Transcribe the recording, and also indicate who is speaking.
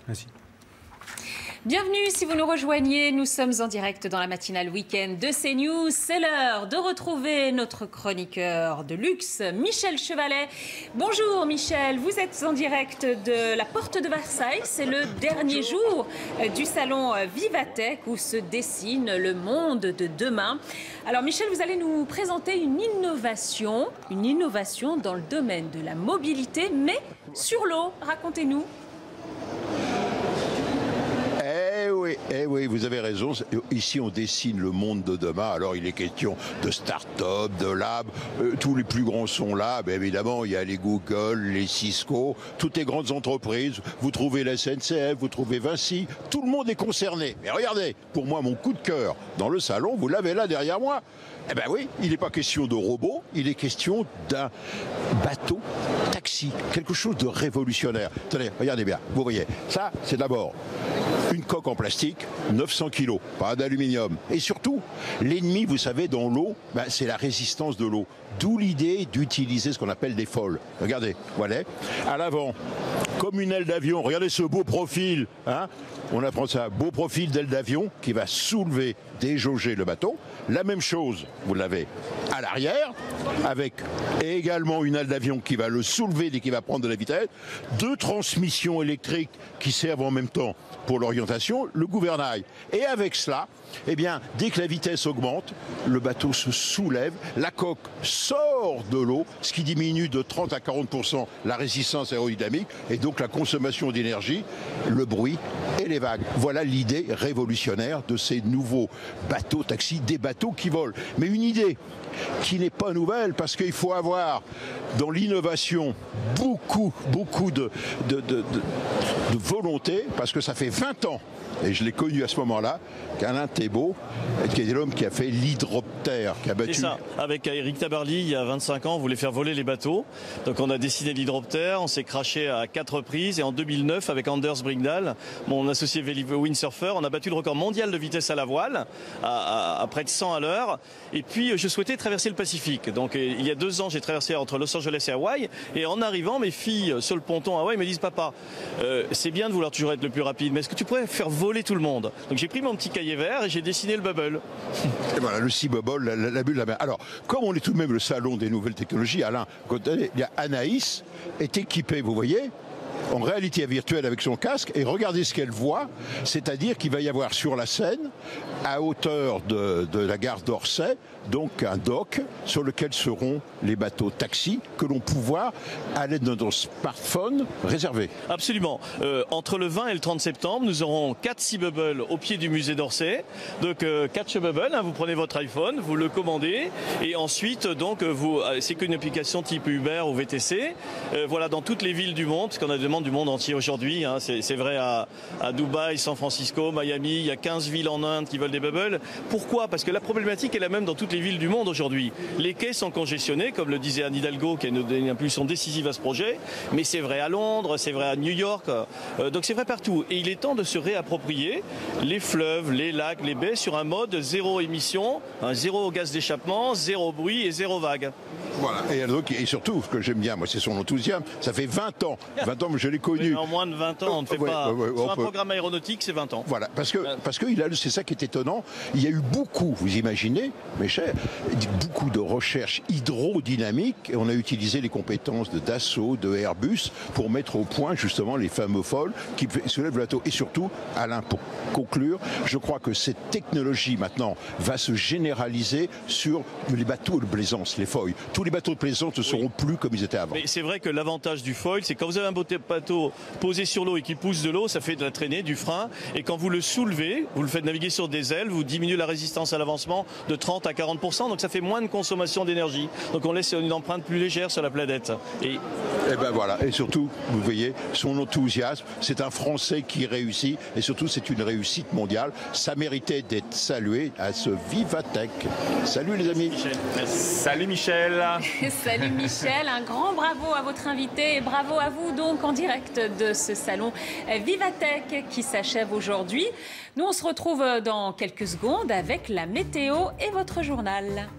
Speaker 1: Merci.
Speaker 2: Bienvenue si vous nous rejoignez, nous sommes en direct dans la matinale week-end de CNews. C'est l'heure de retrouver notre chroniqueur de luxe, Michel Chevalet. Bonjour Michel, vous êtes en direct de la Porte de Versailles. C'est le dernier jour du salon Vivatech où se dessine le monde de demain. Alors Michel, vous allez nous présenter une innovation dans le domaine de la mobilité, mais sur l'eau. Racontez-nous.
Speaker 3: Eh oui, vous avez raison. Ici, on dessine le monde de demain. Alors, il est question de start-up, de lab. Tous les plus grands sont là. Bien évidemment, il y a les Google, les Cisco, toutes les grandes entreprises. Vous trouvez la SNCF, vous trouvez Vinci. Tout le monde est concerné. Mais regardez, pour moi, mon coup de cœur dans le salon, vous l'avez là derrière moi. Eh bien oui, il n'est pas question de robots, il est question d'un bateau taxi, quelque chose de révolutionnaire. Attendez, regardez bien, vous voyez, ça c'est d'abord une coque en plastique, 900 kilos, pas d'aluminium. Et surtout, l'ennemi, vous savez, dans l'eau, c'est la résistance de l'eau. D'où l'idée d'utiliser ce qu'on appelle des foils. Regardez, voilà, à l'avant, comme une aile d'avion, regardez ce beau profil, hein. On apprend ça, beau profil d'aile d'avion qui va soulever, déjauger le bateau. La même chose, vous l'avez à l'arrière, avec également une aile d'avion qui va le soulever dès qu'il va prendre de la vitesse. Deux transmissions électriques qui servent en même temps pour l'orientation, le gouvernail. Et avec cela, eh bien, dès que la vitesse augmente, le bateau se soulève, la coque sort de l'eau, ce qui diminue de 30 à 40% la résistance aérodynamique et donc la consommation d'énergie, le bruit et les vagues. Voilà l'idée révolutionnaire de ces nouveaux bateaux taxis, des bateaux qui volent. Mais une idée qui n'est pas nouvelle parce qu'il faut avoir dans l'innovation beaucoup de volonté parce que ça fait 20 ans. Et je l'ai connu à ce moment-là, qu'Alain Thébault, qui est l'homme qui a fait l'hydroptère, qui a battu...
Speaker 4: C'est ça, avec Eric Tabarly, il y a 25 ans, on voulait faire voler les bateaux. Donc on a dessiné l'hydroptère, on s'est crashé à 4 reprises. Et en 2009, avec Anders Brigdahl, mon associé windsurfer, on a battu le record mondial de vitesse à la voile, à près de 100 à l'heure. Et puis je souhaitais traverser le Pacifique. Donc il y a 2 ans, j'ai traversé entre Los Angeles et Hawaï. Et en arrivant, mes filles sur le ponton à Hawaï me disent « Papa, c'est bien de vouloir toujours être le plus rapide, mais est-ce que tu pourrais faire voler tout le monde ?» Donc j'ai pris mon petit cahier vert et j'ai dessiné le bubble.
Speaker 3: Et voilà, le Sea Bubble, la bulle de la mer. Alors, comme on est tout de même le salon des nouvelles technologies, Alain, il y a Anaïs est équipée, vous voyez, en réalité virtuelle avec son casque, et regardez ce qu'elle voit, c'est-à-dire qu'il va y avoir sur la Seine, à hauteur de la gare d'Orsay, donc un dock sur lequel seront les bateaux taxis que l'on pourra, à l'aide de notre smartphone, réserver.
Speaker 4: Absolument. Entre le 20 et le 30 septembre, nous aurons 4 Sea Bubble au pied du musée d'Orsay. Donc 4 Sea Bubble, hein, vous prenez votre iPhone, vous le commandez, et ensuite, donc, c'est qu'une application type Uber ou VTC. Voilà, dans toutes les villes du monde, parce qu'on a des demandes du monde entier aujourd'hui, hein, c'est vrai à Dubaï, San Francisco, Miami, il y a 15 villes en Inde qui veulent des bubbles. Pourquoi? Parce que la problématique est la même dans toutes les villes du monde aujourd'hui. Les quais sont congestionnés, comme le disait Anne Hidalgo, qui a une impulsion décisive à ce projet, mais c'est vrai à Londres, c'est vrai à New York, donc c'est vrai partout. Et il est temps de se réapproprier les fleuves, les lacs, les baies sur un mode zéro émission, zéro gaz d'échappement, zéro bruit et zéro vague.
Speaker 3: Voilà, et surtout, ce que j'aime bien, moi, c'est son enthousiasme. Ça fait 20 ans, je l'ai connu.
Speaker 4: Oui, en moins de 20 ans, on ne fait pas... Sur un programme aéronautique, c'est 20 ans. Voilà, parce que
Speaker 3: c'est ça qui est étonnant. Il y a eu beaucoup, vous imaginez, mes chers, beaucoup de recherches hydrodynamiques. Et on a utilisé les compétences de Dassault, de Airbus, pour mettre au point, justement, les fameux foils qui soulèvent le bateau. Et surtout, Alain, pour conclure, je crois que cette technologie, maintenant, va se généraliser sur les bateaux de plaisance, les foils. Tous les bateaux de plaisance ne seront plus comme ils étaient avant.
Speaker 4: Mais c'est vrai que l'avantage du foil, c'est quand vous avez un bateau posé sur l'eau et qui pousse de l'eau, ça fait de la traînée, du frein. Et quand vous le soulevez, vous le faites naviguer sur des ailes, vous diminuez la résistance à l'avancement de 30 à 40%. Donc ça fait moins de consommation d'énergie. Donc on laisse une empreinte plus légère sur la planète. Et
Speaker 3: ben voilà. Et surtout, vous voyez, son enthousiasme, c'est un Français qui réussit. Et surtout, c'est une réussite mondiale. Ça méritait d'être salué à ce Vivatech. Salut les amis.
Speaker 4: Michel.
Speaker 1: Salut Michel.
Speaker 2: Salut Michel, un grand bravo à votre invité et bravo à vous donc en direct de ce salon Vivatech qui s'achève aujourd'hui. Nous on se retrouve dans quelques secondes avec la météo et votre journal.